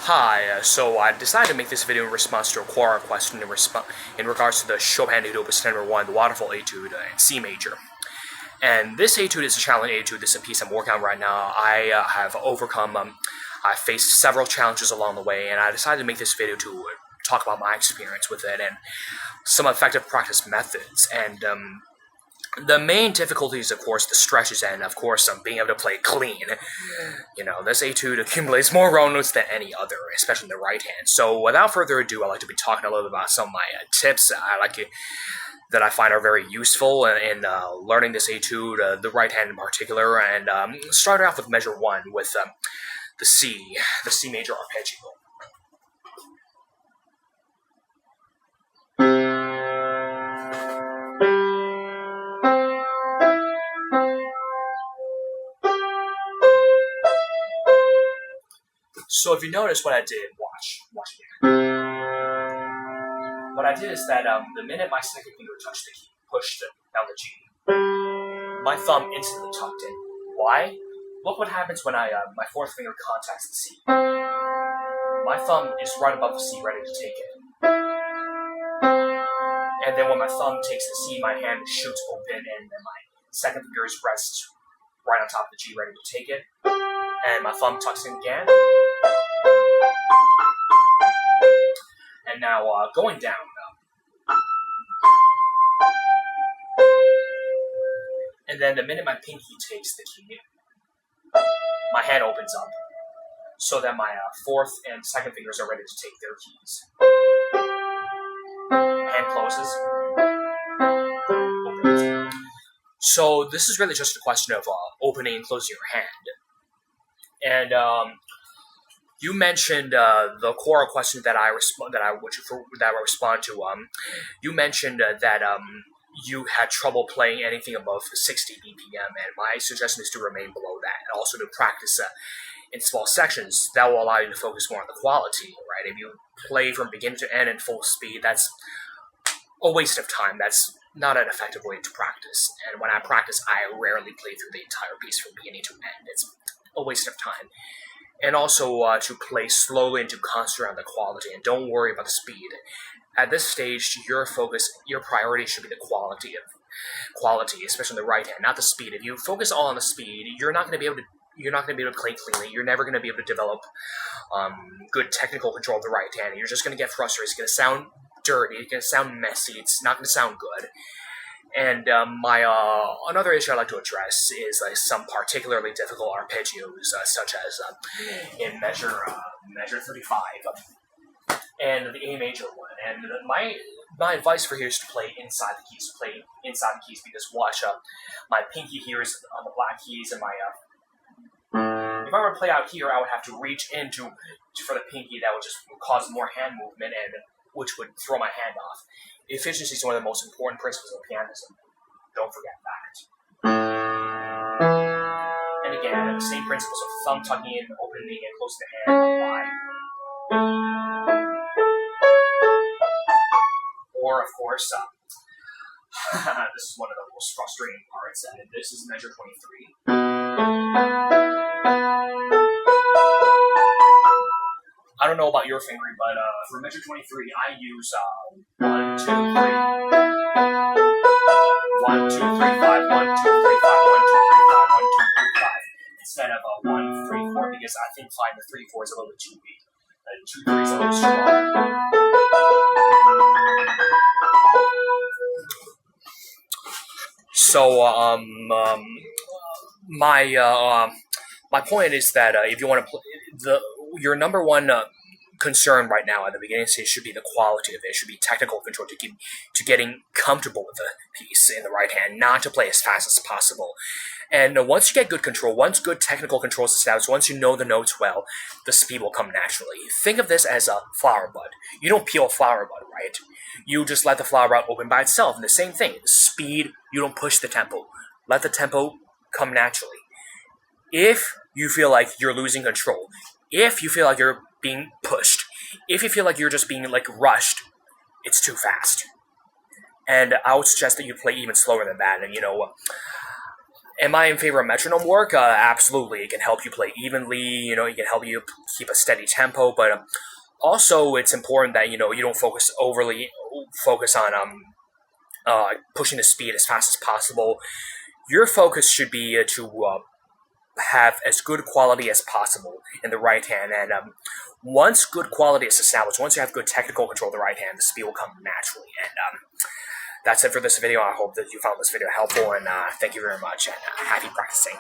Hi, so I decided to make this video in response to a Quora question in regards to the Chopin Etude Opus Number 1, the Waterfall Etude in C major. And this etude is a challenge etude. This is a piece I'm working on right now. I have overcome, I faced several challenges along the way, and I decided to make this video to talk about my experience with it and some effective practice methods. And the main difficulty is, of course, the stretches and, of course, being able to play clean. You know, this etude accumulates more raw notes than any other, especially in the right hand. So, without further ado, I'd like to be talking a little bit about some of my tips that I find are very useful in learning this etude, the right hand in particular, and starting off with measure 1 with the C major arpeggio. So if you notice what I did, watch again. What I did is that the minute my second finger touched the key, pushed down the G, my thumb instantly tucked in. Why? Look what happens when my fourth finger contacts the C. My thumb is right above the C, ready to take it. And then when my thumb takes the C, my hand shoots open, and then my second finger rests right on top of the G, ready to take it. And my thumb tucks in again. And now going down. And then the minute my pinky takes the key, my hand opens up so that my fourth and second fingers are ready to take their keys. Hand closes. Opens. So this is really just a question of opening and closing your hand. And you mentioned the Quora question that I respond to. You mentioned that you had trouble playing anything above 60 BPM, and my suggestion is to remain below that, and also to practice in small sections. That will allow you to focus more on the quality, right? If you play from beginning to end at full speed, that's a waste of time. That's not an effective way to practice. And when I practice, I rarely play through the entire piece from beginning to end. It's a waste of time. And also to play slowly and to concentrate on the quality, and don't worry about the speed. At this stage, your priority should be the quality, especially in the right hand, not the speed. If you focus all on the speed, you're not going to be able to play cleanly. You're never going to be able to develop good technical control of the right hand. You're just going to get frustrated. It's going to sound dirty. It's going to sound messy. It's not going to sound good. And another issue I'd like to address is some particularly difficult arpeggios, such as in measure 35 and the A major one. And my advice for here is to play inside the keys. Because watch, my pinky here is on the black keys, and if I were to play out here, I would have to reach for the pinky. That would just cause more hand movement, and which would throw my hand off. Efficiency is one of the most important principles of pianism. Don't forget that. And again, the same principles of thumb tucking in, opening, and closing the hand apply. Or, of course, this is one of the most frustrating parts. This is measure 23. I don't know about your fingering, but for measure 23, I use 1, 2, 3, 1, 2, 3, 5, 1, 2, 3, 5, 1, 2, 3, 5, 1, 2, 3, 5, instead of 1, 3, 4, because I think 5 to 3, 4 is a little bit too weak. 2, 3 is a little strong. So, my point is that if you want to play your number one concern right now at the beginning stage should be the quality of it. It should be technical control to getting comfortable with the piece in the right hand, not to play as fast as possible. And once you get good control, once good technical control is established, once you know the notes well, the speed will come naturally. Think of this as a flower bud. You don't peel a flower bud, right? You just let the flower bud open by itself. And the same thing, speed, you don't push the tempo. Let the tempo come naturally. If you feel like you're losing control, if you feel like you're being pushed, if you feel like you're just being rushed, it's too fast. And I would suggest that you play even slower than that. And Am I in favor of metronome work? Absolutely. It can help you play evenly. It can help you keep a steady tempo. But also, it's important that you don't focus on pushing the speed as fast as possible. Your focus should be to have as good quality as possible in the right hand. And once good quality is established, once you have good technical control of the right hand, the speed will come naturally. And that's it for this video. I hope that you found this video helpful, and thank you very much, and happy practicing.